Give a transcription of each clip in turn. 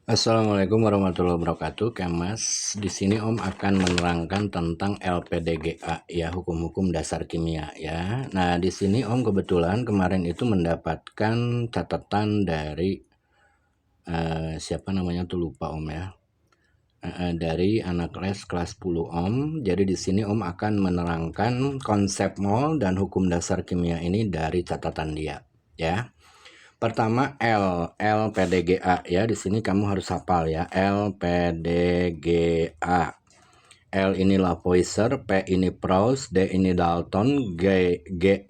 Assalamualaikum warahmatullahi wabarakatuh. Kemas, di sini Om akan menerangkan tentang LPDGA ya, hukum-hukum dasar kimia ya. Nah, di sini Om kebetulan kemarin itu mendapatkan catatan dari siapa namanya tuh lupa Om ya. Dari anak les kelas 10 Om. Jadi di sini Om akan menerangkan konsep mol dan hukum dasar kimia ini dari catatan dia ya. Pertama LPDGA ya, di sini kamu harus hafal ya, LPDGA. L ini Lavoisier, P ini Proust, D ini Dalton, G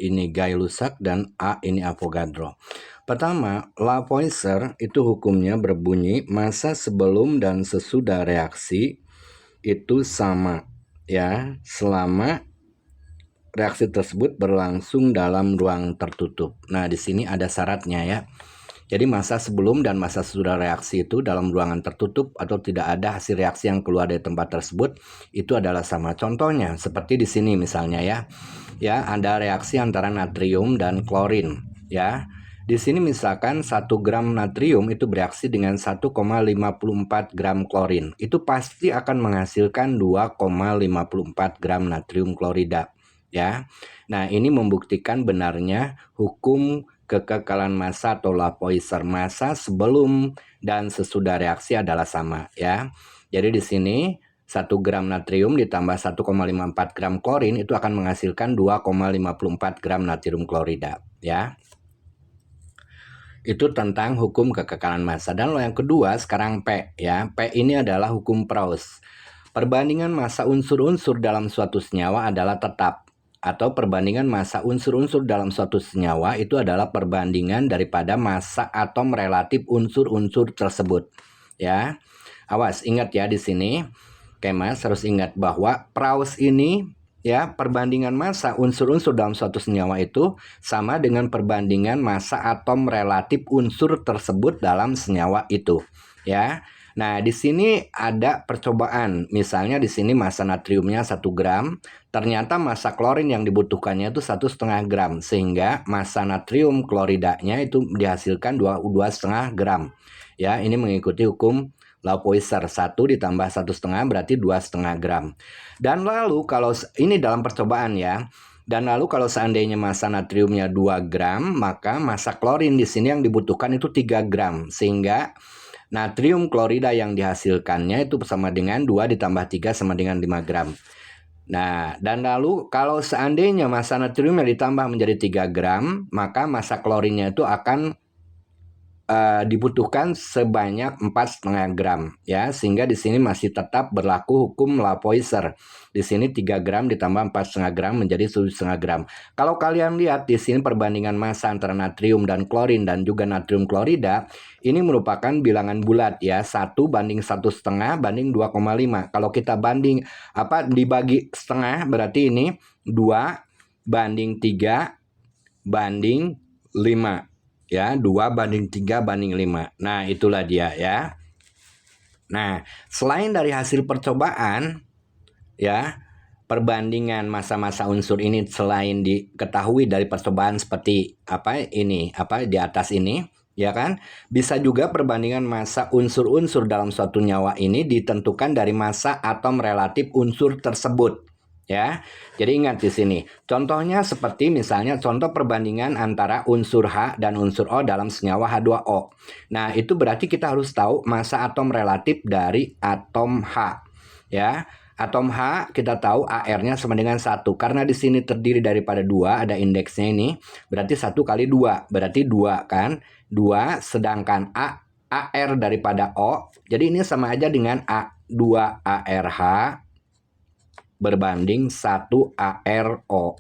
ini Gay-Lussac, dan A ini Avogadro. Pertama, Lavoisier itu hukumnya berbunyi massa sebelum dan sesudah reaksi itu sama ya, selama reaksi tersebut berlangsung dalam ruang tertutup. Nah, di sini ada syaratnya ya. Jadi massa sebelum dan massa sesudah reaksi itu dalam ruangan tertutup atau tidak ada hasil reaksi yang keluar dari tempat tersebut itu adalah sama. Contohnya seperti di sini misalnya ya. Ya, ada reaksi antara natrium dan klorin ya. Di sini misalkan 1 gram natrium itu bereaksi dengan 1,54 gram klorin. Itu pasti akan menghasilkan 2,54 gram natrium klorida ya. Nah, ini membuktikan benarnya hukum kekekalan massa atau Lavoisier, massa sebelum dan sesudah reaksi adalah sama ya. Jadi di sini 1 gram natrium ditambah 1,54 gram klorin itu akan menghasilkan 2,54 gram natrium klorida ya. Itu tentang hukum kekekalan massa. Dan yang kedua sekarang P ya. P ini adalah hukum Proust. Perbandingan massa unsur-unsur dalam suatu senyawa adalah tetap, atau perbandingan massa unsur-unsur dalam suatu senyawa itu adalah perbandingan daripada massa atom relatif unsur-unsur tersebut. Ya, awas ingat ya di sini, Kemas harus ingat bahwa Proust ini ya, perbandingan massa unsur-unsur dalam suatu senyawa itu sama dengan perbandingan massa atom relatif unsur tersebut dalam senyawa itu ya. Nah, di sini ada percobaan. Misalnya di sini massa natriumnya 1 gram, ternyata massa klorin yang dibutuhkannya itu 1,5 gram, sehingga massa natrium kloridanya itu dihasilkan 2,5 gram. Ya, ini mengikuti hukum Lavoisier, 1 ditambah 1,5 berarti 2,5 gram. Dan lalu kalau ini dalam percobaan ya. Dan lalu kalau seandainya massa natriumnya 2 gram, maka massa klorin di sini yang dibutuhkan itu 3 gram, sehingga natrium klorida yang dihasilkannya itu sama dengan 2 ditambah 3 sama dengan 5 gram. Nah, dan lalu kalau seandainya massa natriumnya ditambah menjadi 3 gram, maka massa klorinnya itu akan dibutuhkan sebanyak 4,5 gram ya, sehingga di sini masih tetap berlaku hukum Lavoisier. Di sini 3 gram ditambah 4,5 gram menjadi 7,5 gram. Kalau kalian lihat di sini perbandingan massa antara natrium dan klorin dan juga natrium klorida ini merupakan bilangan bulat ya, 1 banding 1,5 banding 2,5. Kalau kita banding dibagi setengah berarti ini 2 banding 3 banding 5. Ya, 2 banding 3 banding 5. Nah, itulah dia ya. Nah, selain dari hasil percobaan ya, perbandingan massa-massa unsur ini selain diketahui dari percobaan seperti di atas ini ya kan, bisa juga perbandingan massa unsur-unsur dalam suatu nyawa ini ditentukan dari massa atom relatif unsur tersebut. Ya, jadi ingat di sini. Contohnya seperti misalnya contoh perbandingan antara unsur H dan unsur O dalam senyawa H2O. Nah, itu berarti kita harus tahu massa atom relatif dari atom H. Ya, atom H kita tahu AR-nya sama dengan 1. Karena di sini terdiri daripada 2, ada indeksnya ini. Berarti 1 kali 2, berarti 2 kan? 2 sedangkan AR daripada O. Jadi ini sama aja dengan A2ARH berbanding 1 ARO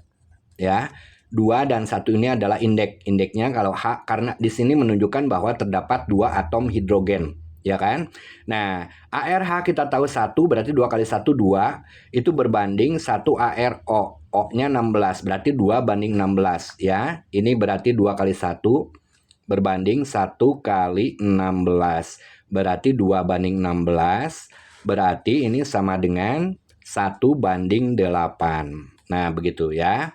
ya. 2 dan 1 ini adalah indeksnya kalau H, karena di sini menunjukkan bahwa terdapat 2 atom hidrogen ya kan. Nah, ARH kita tahu 1 berarti 2 kali 1 2, itu berbanding 1 ARO. O-nya 16 berarti 2 banding 16 ya. Ini berarti 2 kali 1 berbanding 1 kali 16. Berarti 2 banding 16. Berarti ini sama dengan 1 banding 8. Nah, begitu ya.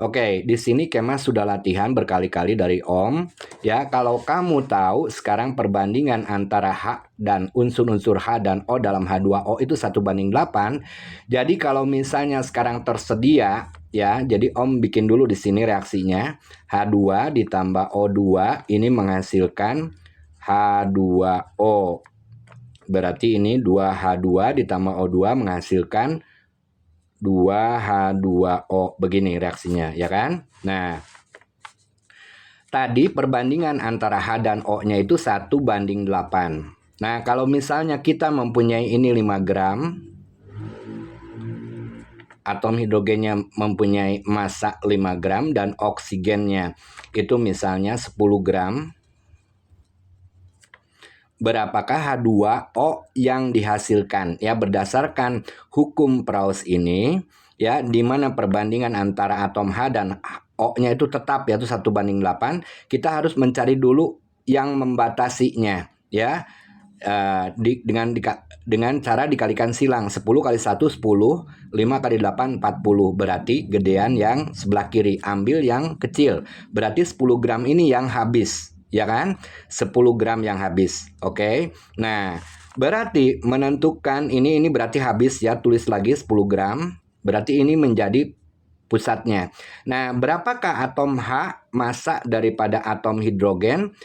Oke, di sini Kemas sudah latihan berkali-kali dari Om. Ya, kalau kamu tahu sekarang perbandingan antara H dan unsur-unsur H dan O dalam H2O itu 1:8. Jadi kalau misalnya sekarang tersedia, ya, jadi Om bikin dulu di sini reaksinya. H2 ditambah O2 ini menghasilkan H2O. Berarti ini 2H2 ditambah O2 menghasilkan 2H2O, begini reaksinya, ya kan? Nah, tadi perbandingan antara H dan O-nya itu 1:8. Nah, kalau misalnya kita mempunyai ini 5 gram, atom hidrogennya mempunyai massa 5 gram dan oksigennya itu misalnya 10 gram, berapakah H2O yang dihasilkan? Ya, berdasarkan hukum Proust ini, ya, di mana perbandingan antara atom H dan O-nya itu tetap, yaitu 1:8, kita harus mencari dulu yang membatasinya, ya. Dengan cara dikalikan silang. 10 kali 1 10, 5 kali 8 40. Berarti gedean yang sebelah kiri, ambil yang kecil. Berarti 10 gram ini yang habis, ya kan? 10 gram yang habis. Oke. Nah, berarti menentukan ini berarti habis, ya, tulis lagi 10 gram. Berarti ini menjadi pusatnya. Nah, berapakah atom H massa daripada atom hidrogen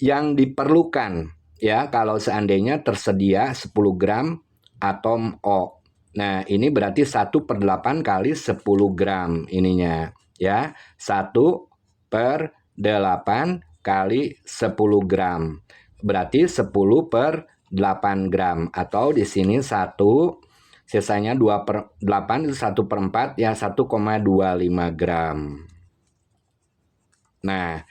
yang diperlukan? Ya, kalau seandainya tersedia 10 gram atom O. Nah, ini berarti 1/8 kali 10 gram ininya. Ya, 1/8 kali 10 gram. Berarti 10/8 gram. Atau di sini 1, sisanya 2/8 itu 1/4, ya, 1,25 gram. Nah,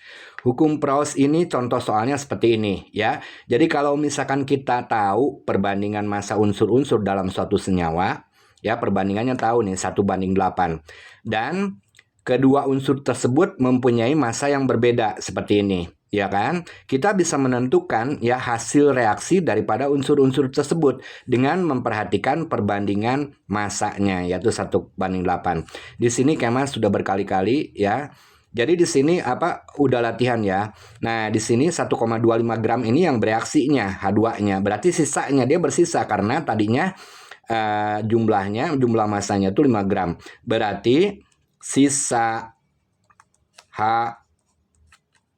hukum Proust ini contoh soalnya seperti ini, ya. Jadi kalau misalkan kita tahu perbandingan massa unsur-unsur dalam suatu senyawa, ya, perbandingannya tahu nih 1:8. Dan kedua unsur tersebut mempunyai massa yang berbeda seperti ini, ya kan? Kita bisa menentukan, ya, hasil reaksi daripada unsur-unsur tersebut dengan memperhatikan perbandingan massanya, yaitu 1:8. Di sini Kemas sudah berkali-kali, ya. Jadi di sini udah latihan, ya. Nah, di sini 1,25 gram ini yang bereaksinya H2-nya. Berarti sisanya dia bersisa karena tadinya jumlah masanya itu 5 gram. Berarti sisa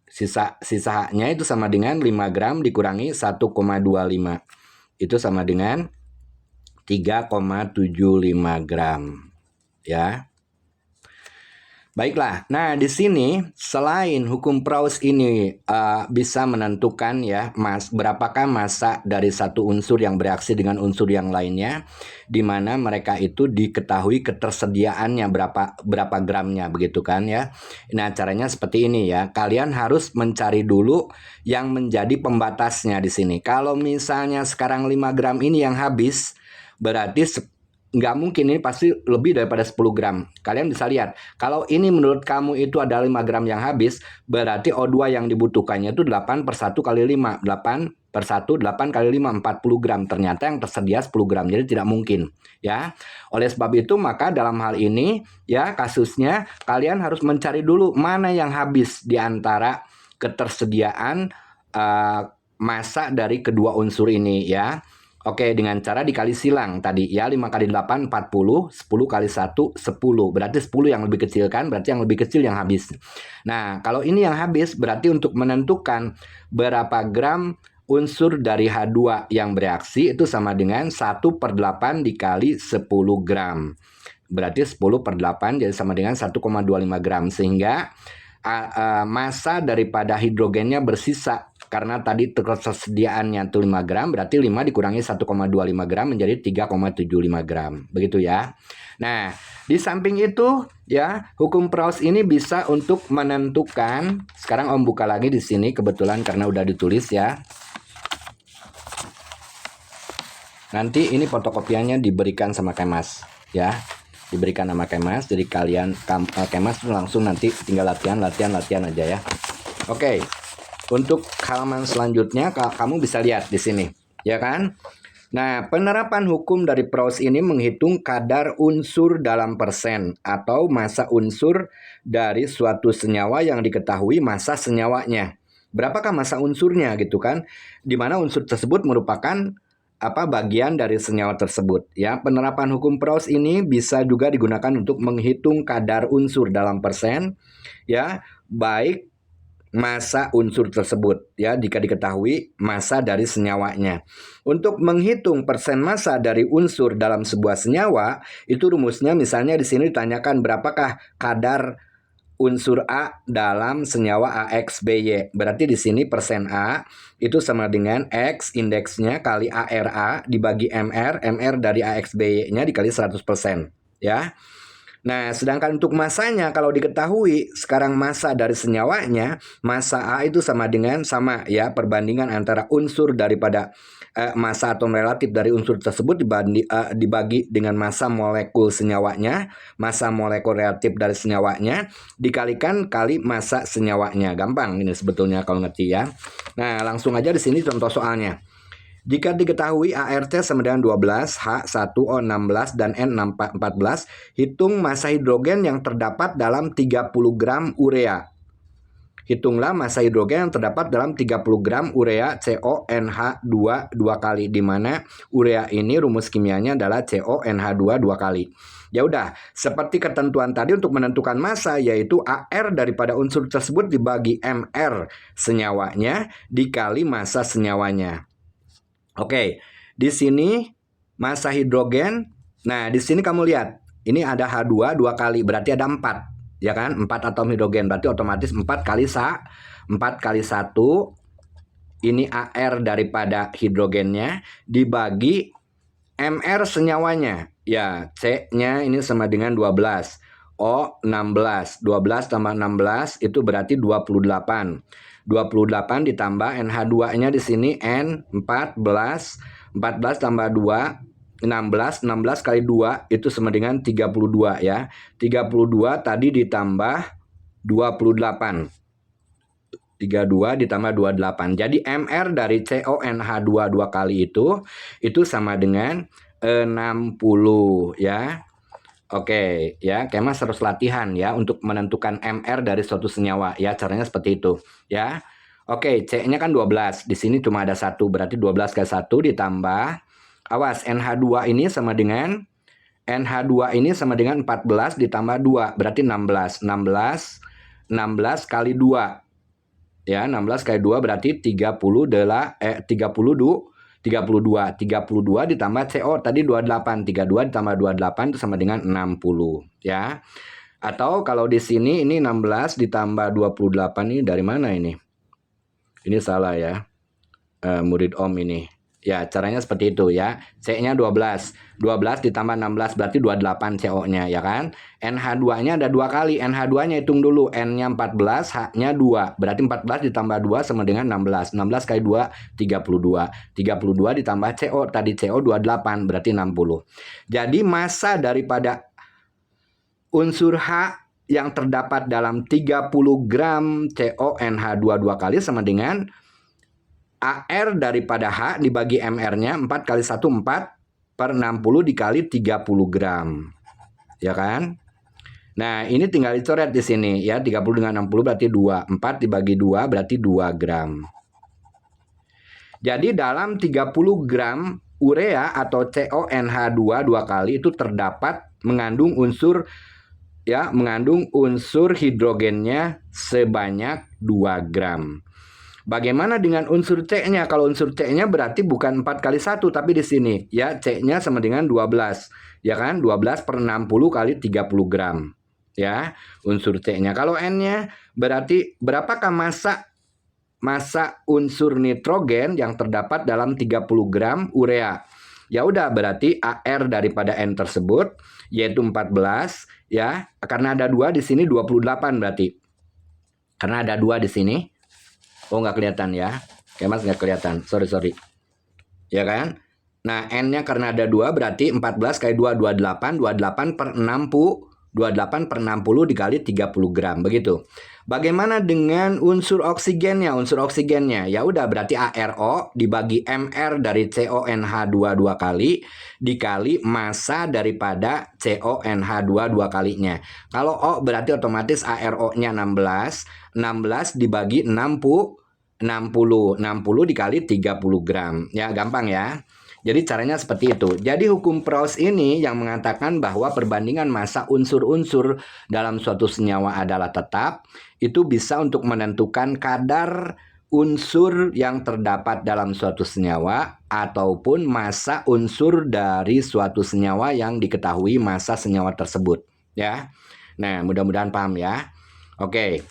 H-nya itu sama dengan 5 gram dikurangi 1,25. Itu sama dengan 3,75 gram, ya. Baiklah, nah di sini selain hukum Proust ini bisa menentukan, ya, berapakah massa dari satu unsur yang bereaksi dengan unsur yang lainnya, di mana mereka itu diketahui ketersediaannya berapa gramnya, begitu kan, ya. Nah, caranya seperti ini, ya. Kalian harus mencari dulu yang menjadi pembatasnya di sini. Kalau misalnya sekarang 5 gram ini yang habis, berarti nggak mungkin ini pasti lebih daripada 10 gram. Kalian bisa lihat, kalau ini menurut kamu itu ada 5 gram yang habis, berarti O2 yang dibutuhkannya itu 8/1 kali 5. 8/1, 8 kali 5, 40 gram. Ternyata yang tersedia 10 gram, jadi tidak mungkin, ya. Oleh sebab itu, maka dalam hal ini, ya, kasusnya kalian harus mencari dulu mana yang habis di antara ketersediaan massa dari kedua unsur ini, ya. Oke, dengan cara dikali silang tadi, ya, 5 kali 8 40, 10 kali 1 10. Berarti 10 yang lebih kecil kan, berarti yang lebih kecil yang habis. Nah, kalau ini yang habis berarti untuk menentukan berapa gram unsur dari H2 yang bereaksi itu sama dengan 1/8 dikali 10 gram. Berarti 10/8 jadi sama dengan 1,25 gram. Sehingga massa daripada hidrogennya bersisa. Karena tadi ketersediaannya itu 5 gram, berarti 5 dikurangi 1,25 gram menjadi 3,75 gram. Begitu, ya. Nah, di samping itu, ya, hukum Proust ini bisa untuk menentukan. Sekarang Om buka lagi di sini kebetulan karena udah ditulis, ya. Nanti ini fotokopiannya diberikan sama Kemas, ya. Diberikan sama Kemas, jadi kalian Kemas langsung nanti tinggal latihan aja, ya. Oke. Untuk halaman selanjutnya kamu bisa lihat di sini, ya kan? Nah, penerapan hukum dari PROS ini menghitung kadar unsur dalam persen atau massa unsur dari suatu senyawa yang diketahui massa senyawanya. Berapakah massa unsurnya gitu kan? Di mana unsur tersebut merupakan bagian dari senyawa tersebut ya. Penerapan hukum PROS ini bisa juga digunakan untuk menghitung kadar unsur dalam persen ya, baik massa unsur tersebut ya, jika diketahui massa dari senyawanya. Untuk menghitung persen massa dari unsur dalam sebuah senyawa, itu rumusnya misalnya di sini ditanyakan berapakah kadar unsur A dalam senyawa AXBY. Berarti di sini persen A itu sama dengan X indeksnya kali ARA dibagi MR, MR dari AXBY-nya dikali 100% ya. Nah, sedangkan untuk massanya kalau diketahui sekarang massa dari senyawanya, massa A itu sama ya, perbandingan antara unsur daripada massa atom relatif dari unsur tersebut dibagi dengan massa molekul senyawanya, massa molekul reaktif dari senyawanya dikalikan kali massa senyawanya. Gampang ini sebetulnya kalau ngerti ya. Nah, langsung aja di sini contoh soalnya. Jika diketahui ART sama dengan 12, H1O 16, dan N 14, hitung massa hidrogen yang terdapat dalam 30 gram urea. Hitunglah massa hidrogen yang terdapat dalam 30 gram urea CONH2 dua kali, di mana urea ini rumus kimianya adalah CONH2 dua kali. Ya udah, seperti ketentuan tadi untuk menentukan massa yaitu AR daripada unsur tersebut dibagi MR senyawanya dikali massa senyawanya. Oke, di sini massa hidrogen. Nah, di sini kamu lihat, ini ada H2 dua kali, berarti ada 4. Ya kan? 4 atom hidrogen, berarti otomatis 4 kali 4 kali 1. Ini AR daripada hidrogennya dibagi MR senyawanya. Ya, C-nya ini sama dengan 12. O 16. 12 tambah 16 itu berarti 28. 28 ditambah NH2-nya di sini N14. 14 tambah 2 16. 16 kali 2 itu sama dengan 32 ya. 32 tadi ditambah 28. 32 ditambah 28. Jadi MR dari CONH2 dua kali itu sama dengan 60 ya. Oke, ya, Kemas harus latihan ya untuk menentukan MR dari suatu senyawa ya, caranya seperti itu ya. Oke, C-nya kan 12. Di sini cuma ada 1, berarti 12 kali 1 ditambah, awas, NH2 ini sama dengan 14 ditambah 2, berarti 16. 16 kali 2. Ya, 16 kali 2 berarti 32 ditambah CO tadi 28. 32 ditambah 28 itu sama dengan 60 ya. Atau kalau di sini ini 16 ditambah 28 ini dari mana ini? Ini salah ya. Murid Om ini. Ya, caranya seperti itu ya. C-nya 12. 12 ditambah 16 berarti 28 CO-nya ya kan. NH2-nya ada 2 kali. NH2-nya hitung dulu. N-nya 14, H-nya 2. Berarti 14 ditambah 2 sama dengan 16. 16 kali 2, 32. 32 ditambah CO. Tadi CO 28 berarti 60. Jadi massa daripada unsur H yang terdapat dalam 30 gram CONH2 dua kali sama dengan AR daripada H dibagi MR-nya 4 kali 1 4 per 60 dikali 30 gram. Ya kan? Nah, ini tinggal dicoret di sini ya. 30 dengan 60 berarti 2. 4 dibagi 2 berarti 2 gram. Jadi dalam 30 gram urea atau CONH2 dua kali itu terdapat mengandung unsur hidrogennya sebanyak 2 gram. Bagaimana dengan unsur C-nya? Kalau unsur C-nya berarti bukan 4 kali 1, tapi di sini ya C-nya sama dengan 12. Ya kan? 12 per 60 kali 30 gram. Ya, unsur C-nya. Kalau N-nya berarti berapakah massa unsur nitrogen yang terdapat dalam 30 gram urea? Ya udah, berarti AR daripada N tersebut yaitu 14 ya. Karena ada 2 di sini 28 berarti. Karena ada 2 di sini. Oh, nggak kelihatan ya. Kemas nggak kelihatan. Sorry. Ya kan? Nah, N-nya karena ada 2 berarti 14 kali 2, 28. 28 per 60 28 per 60 dikali 30 gram, begitu. Bagaimana dengan unsur oksigennya? Unsur oksigennya, ya udah berarti ARO dibagi MR dari CONH2 dua kali dikali massa daripada CONH2 dua kalinya. Kalau O berarti otomatis ARO-nya 16, 16 dibagi 60 dikali 30 gram. Ya, gampang ya. Jadi caranya seperti itu. Jadi hukum Proust ini yang mengatakan bahwa perbandingan massa unsur-unsur dalam suatu senyawa adalah tetap, itu bisa untuk menentukan kadar unsur yang terdapat dalam suatu senyawa ataupun massa unsur dari suatu senyawa yang diketahui massa senyawa tersebut, ya. Nah, mudah-mudahan paham ya. Oke.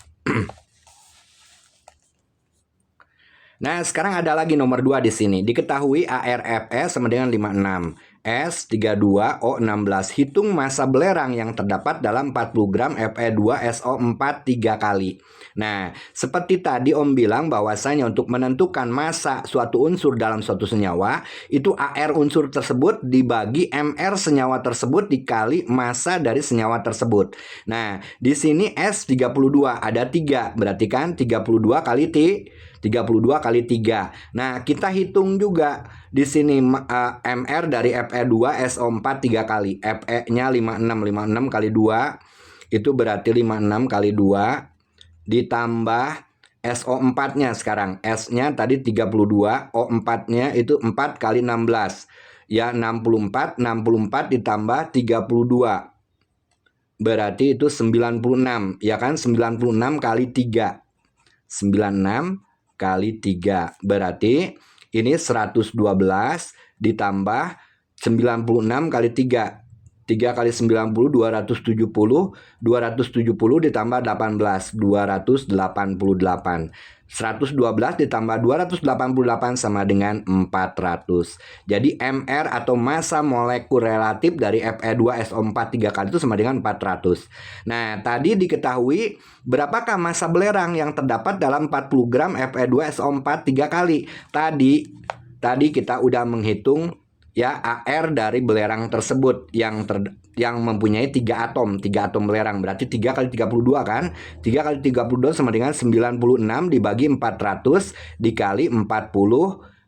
Nah, sekarang ada lagi nomor 2 di sini. Diketahui ARFE sama dengan 56. S 32 O 16. Hitung massa belerang yang terdapat dalam 40 gram Fe2SO4 3 kali. Nah, seperti tadi Om bilang bahwasanya untuk menentukan massa suatu unsur dalam suatu senyawa, itu AR unsur tersebut dibagi MR senyawa tersebut dikali massa dari senyawa tersebut. Nah, di sini S32 ada 3, berarti kan 32 kali 32 kali 3. Nah, kita hitung juga di sini MR dari Fe2SO4 3 kali. Fe-nya 56 kali 2 itu berarti 56 kali 2 ditambah SO4-nya sekarang. S-nya tadi 32, O4-nya itu 4 kali 16. Ya, 64 ditambah 32. Berarti itu 96, ya kan? 96 kali 3. 96 kali 3. Berarti ini 112 ditambah 96 kali 3. 3 kali 90, 270. 270 ditambah 18, 288. 112 ditambah 288 sama dengan 400. Jadi MR atau massa molekul relatif dari Fe2SO4 3 kali itu sama dengan 400. Nah, tadi diketahui berapakah massa belerang yang terdapat dalam 40 gram Fe2SO4 3 kali. Tadi kita udah menghitung ya AR dari belerang tersebut yang mempunyai 3 atom belerang, berarti 3 kali 32 kan. 3 kali 32 sama dengan 96 dibagi 400 dikali 40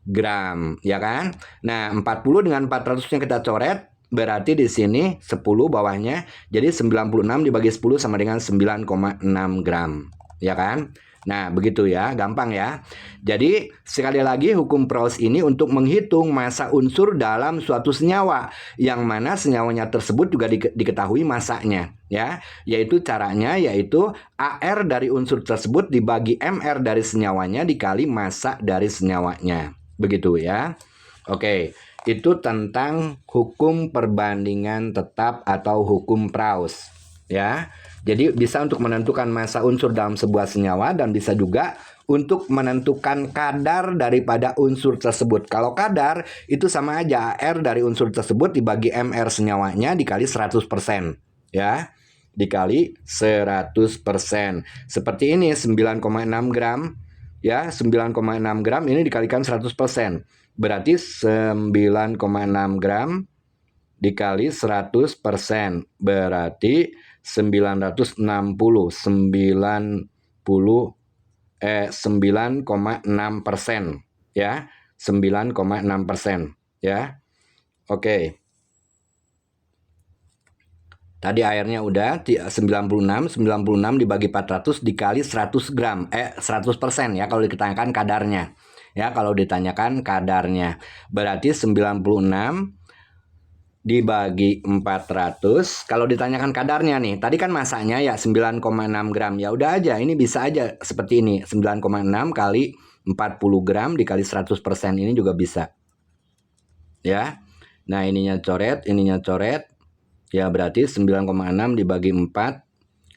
gram, ya kan. Nah, 40 dengan 400 nya kita coret, berarti di sini 10 bawahnya, jadi 96 dibagi 10 sama dengan 9,6 gram, ya kan. Nah, begitu ya, gampang ya. Jadi, sekali lagi hukum Proust ini untuk menghitung massa unsur dalam suatu senyawa, yang mana senyawanya tersebut juga diketahui massanya, ya. Yaitu caranya yaitu AR dari unsur tersebut dibagi MR dari senyawanya dikali massa dari senyawanya. Begitu ya. Oke, itu tentang hukum perbandingan tetap atau hukum Proust, ya. Jadi bisa untuk menentukan massa unsur dalam sebuah senyawa dan bisa juga untuk menentukan kadar daripada unsur tersebut. Kalau kadar itu sama aja AR dari unsur tersebut dibagi MR senyawanya dikali 100%, ya. Dikali 100%. Seperti ini 9,6 gram, ya, 9,6 gram ini dikalikan 100%. Berarti 9,6 gram dikali 100%. Berarti 9,6%, ya, 9,6%, ya. Oke. Tadi airnya udah 96 dibagi 400 dikali 100 gram, 100% ya kalau ditanyakan kadarnya. Ya, kalau ditanyakan kadarnya. Berarti 96 dibagi 400. Kalau ditanyakan kadarnya nih, tadi kan masanya ya 9,6 gram. Ya udah aja, ini bisa aja seperti ini. 9,6 kali 40 gram dikali 100% ini juga bisa. Ya. Nah, ininya coret, ininya coret. Ya, berarti 9,6 dibagi 4.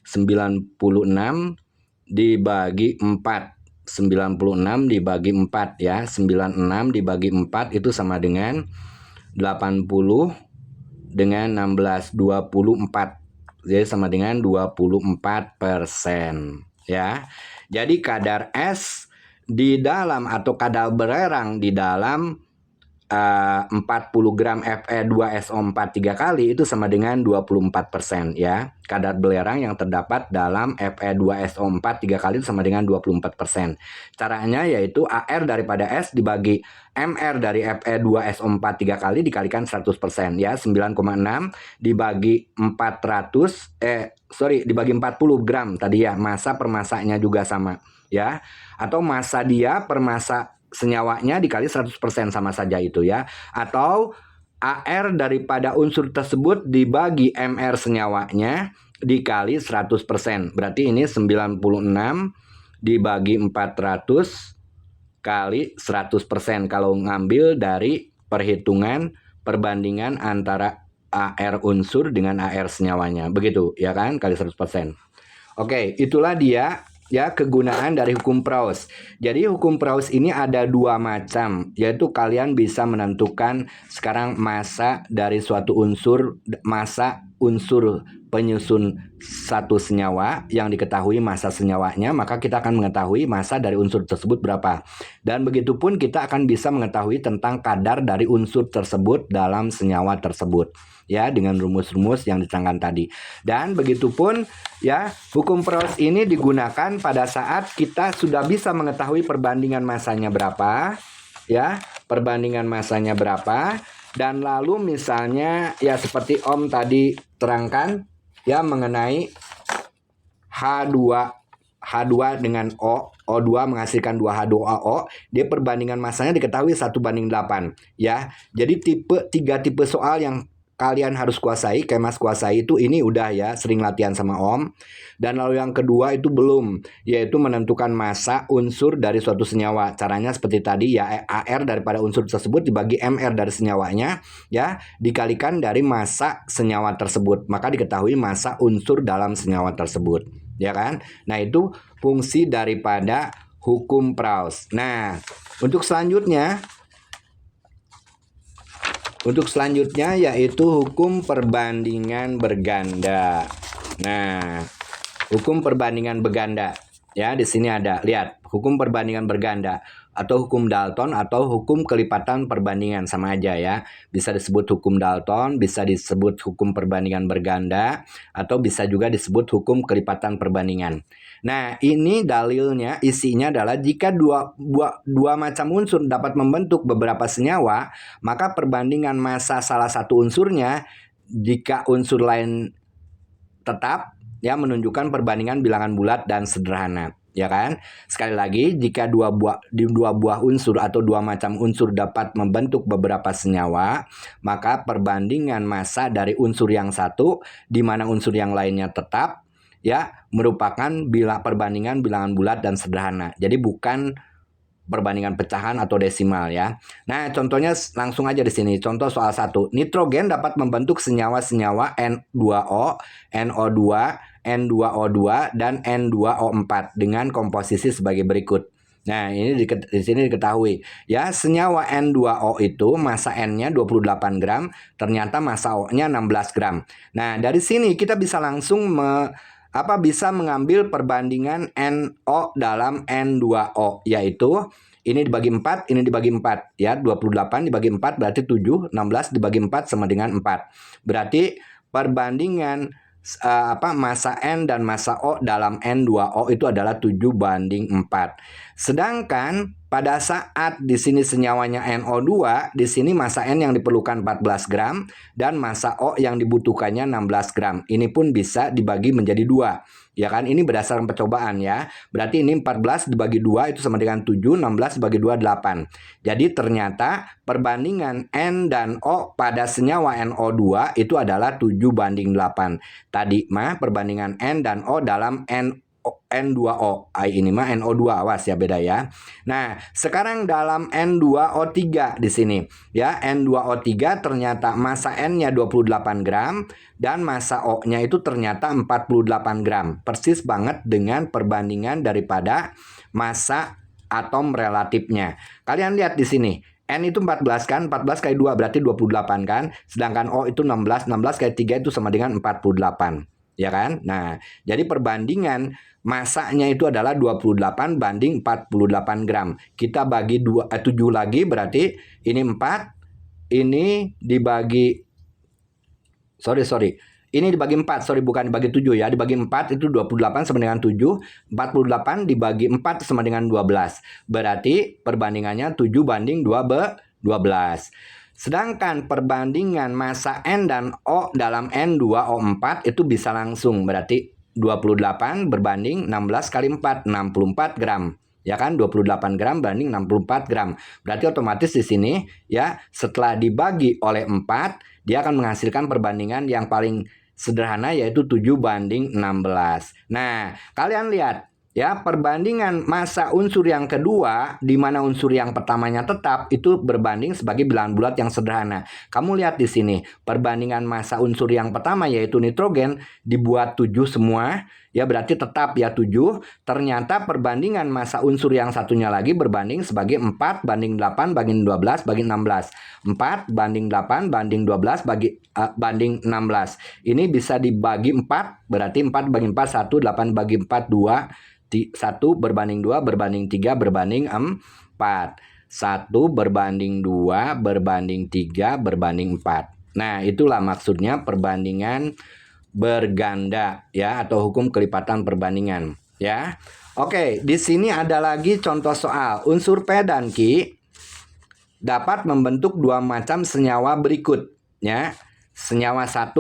96 dibagi 4. 96 dibagi 4 ya. 96 dibagi 4 itu sama dengan 80 dengan 16, 24. Jadi sama dengan 24%, ya. Jadi kadar S di dalam atau kadar belerang di dalam 40 gram Fe2SO4 3 kali itu sama dengan 24% ya. Kadar belerang yang terdapat dalam Fe2SO4 3 kali itu sama dengan 24%. Caranya yaitu AR daripada S dibagi MR dari Fe2SO4 3 kali dikalikan 100% ya. 9,6 dibagi 40 gram tadi ya. Massa per massanya juga sama ya. Atau massa dia per massa senyawanya dikali 100% sama saja itu ya. Atau AR daripada unsur tersebut dibagi MR senyawanya dikali 100%. Berarti ini 96 dibagi 400 kali 100% kalau ngambil dari perhitungan perbandingan antara AR unsur dengan AR senyawanya. Begitu ya kan, kali 100%. Oke, itulah dia ya kegunaan dari hukum Proust. Jadi hukum Proust ini ada dua macam, yaitu kalian bisa menentukan sekarang massa dari suatu unsur, massa unsur penyusun satu senyawa yang diketahui massa senyawanya, maka kita akan mengetahui massa dari unsur tersebut berapa. Dan begitupun kita akan bisa mengetahui tentang kadar dari unsur tersebut dalam senyawa tersebut ya, dengan rumus-rumus yang diterangkan tadi. Dan begitupun ya, hukum Proust ini digunakan pada saat kita sudah bisa mengetahui perbandingan massanya berapa ya, perbandingan massanya berapa, dan lalu misalnya ya seperti Om tadi terangkan ya mengenai H2 dengan O2 menghasilkan 2H2O, dia perbandingan massanya diketahui 1:8 ya. Jadi tiga tipe soal yang kalian harus kuasai, Kemas kuasai itu ini udah ya, sering latihan sama Om. Dan lalu yang kedua itu belum, yaitu menentukan massa unsur dari suatu senyawa. Caranya seperti tadi ya, AR daripada unsur tersebut dibagi MR dari senyawanya ya, dikalikan dari massa senyawa tersebut, maka diketahui massa unsur dalam senyawa tersebut ya kan. Nah, itu fungsi daripada hukum Proust. Nah, untuk selanjutnya yaitu hukum perbandingan berganda. Nah, hukum perbandingan berganda ya, di sini ada, lihat, hukum perbandingan berganda atau hukum Dalton atau hukum kelipatan perbandingan, sama aja ya. Bisa disebut hukum Dalton, bisa disebut hukum perbandingan berganda, atau bisa juga disebut hukum kelipatan perbandingan. Nah, ini dalilnya, isinya adalah jika dua macam unsur dapat membentuk beberapa senyawa, maka perbandingan massa salah satu unsurnya jika unsur lain tetap ya menunjukkan perbandingan bilangan bulat dan sederhana. Ya kan? Sekali lagi, jika dua buah unsur atau dua macam unsur dapat membentuk beberapa senyawa, maka perbandingan massa dari unsur yang satu di mana unsur yang lainnya tetap ya merupakan perbandingan bilangan bulat dan sederhana. Jadi bukan perbandingan pecahan atau desimal ya. Nah, contohnya langsung aja di sini. Contoh soal 1. Nitrogen dapat membentuk senyawa-senyawa N2O, NO2, N2O2, dan N2O4 dengan komposisi sebagai berikut. Nah, ini di sini diketahui ya, senyawa N2O itu massa N-nya 28 gram, ternyata massa O-nya 16 gram. Nah, dari sini kita bisa langsung bisa mengambil perbandingan NO dalam N2O, yaitu ini dibagi 4, ini dibagi 4 ya, 28 dibagi 4 berarti 7, 16 dibagi 4 sama dengan 4. Berarti perbandingan massa N dan massa O dalam N2O itu adalah 7:4. Sedangkan pada saat di sini senyawanya NO2, di sini massa N yang diperlukan 14 gram dan massa O yang dibutuhkannya 16 gram. Ini pun bisa dibagi menjadi 2. Ya kan, ini berdasarkan percobaan ya. Berarti ini 14 dibagi 2 itu sama dengan 7, 16 dibagi 2 8. Jadi ternyata perbandingan N dan O pada senyawa NO2 itu adalah 7:8. Tadi mah perbandingan N dan O dalam N2O. Ini mah NO2, awas ya, beda ya. Nah, sekarang dalam N2O3 di sini ya, N2O3 ternyata massa N-nya 28 gram dan massa O-nya itu ternyata 48 gram. Persis banget dengan perbandingan daripada massa atom relatifnya. Kalian lihat di sini. N itu 14 kan, 14 kali 2 berarti 28 kan. Sedangkan O itu 16, 16 kali 3 itu sama dengan 48. Ya kan? Nah, jadi perbandingan massanya itu adalah 28 banding 48 gram. Kita bagi 7 lagi berarti ini 4, ini dibagi ini dibagi 4, bukan dibagi 7 ya. Dibagi 4 itu 28 sama dengan 7. 48 dibagi 4 sama dengan 12. Berarti perbandingannya 7 banding 12. Sedangkan perbandingan massa N dan O dalam N2O4 itu bisa langsung. Berarti 28 berbanding 16 kali 4, 64 gram. Ya kan, 28 gram banding 64 gram. Berarti otomatis di sini ya, setelah dibagi oleh 4, dia akan menghasilkan perbandingan yang paling sederhana, yaitu 7 banding 16. Nah, kalian lihat ya, perbandingan massa unsur yang kedua, di mana unsur yang pertamanya tetap, itu berbanding sebagai bilangan bulat yang sederhana. Kamu lihat di sini, perbandingan massa unsur yang pertama yaitu nitrogen dibuat 7 semua. Ya, berarti tetap ya 7. Ternyata perbandingan massa unsur yang satunya lagi berbanding sebagai 4 banding 8 banding 12 banding 16. 4 banding 8 banding 12 banding 16. Ini bisa dibagi 4, berarti 4 bagi 4 1, 8 bagi 4 2, 1 berbanding 2 berbanding 3 berbanding 4. 1 berbanding 2 berbanding 3 berbanding 4. Nah, itulah maksudnya perbandingan berganda ya, atau hukum kelipatan perbandingan ya. Oke, di sini ada lagi contoh soal. Unsur P dan Q dapat membentuk dua macam senyawa berikut ya. Senyawa 1,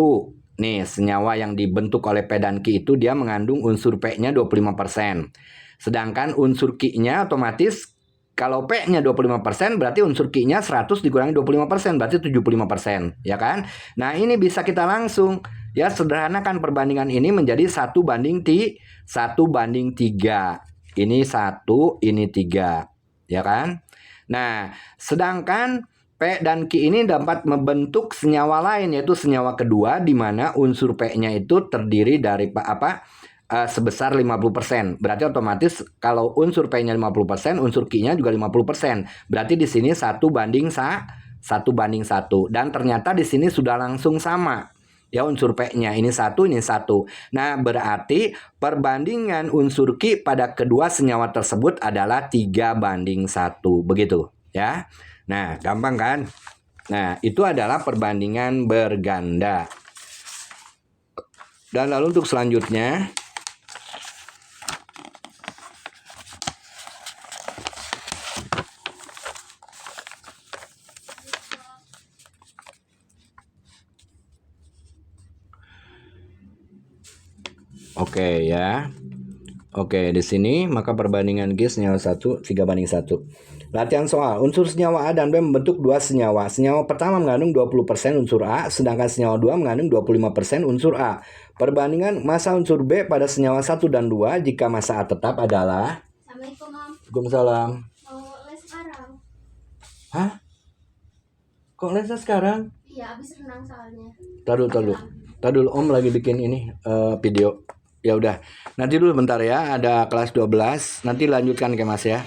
nih senyawa yang dibentuk oleh P dan Q itu dia mengandung unsur P-nya 25%. Sedangkan unsur Q-nya otomatis, kalau P-nya 25% berarti unsur Q-nya 100 dikurangi 25% berarti 75%, ya kan? Nah, ini bisa kita langsung ya sederhanakan perbandingan ini menjadi 1 banding 3. Ini 1, ini 3, ya kan? Nah, sedangkan P dan Q ini dapat membentuk senyawa lain, yaitu senyawa kedua, di mana unsur P-nya itu terdiri dari sebesar 50%. Berarti otomatis kalau unsur P-nya 50%, unsur Q-nya juga 50%. Berarti di sini 1 banding 1. Dan ternyata di sini sudah langsung sama. Ya, unsur P-nya ini 1, ini 1. Nah, berarti perbandingan unsur Q pada kedua senyawa tersebut adalah 3 banding 1. Begitu ya. Nah, gampang kan? Nah, itu adalah perbandingan berganda. Dan lalu untuk selanjutnya, oke ya. Oke, di sini maka perbandingan G senyawa 1 3 banding 1. Latihan soal. Unsur senyawa A dan B membentuk dua senyawa. Senyawa pertama mengandung 20% unsur A, sedangkan senyawa 2 mengandung 25% unsur A. Perbandingan massa unsur B pada senyawa 1 dan 2 jika massa A tetap adalah. Assalamualaikum, Om. Waalaikumsalam. Mau les sekarang? Hah? Kok lesnya sekarang? Iya, habis renang soalnya. Tadi dulu Om lagi bikin ini video. Ya udah. Nanti dulu bentar ya, ada kelas 12. Nanti lanjutkan ke Mas ya.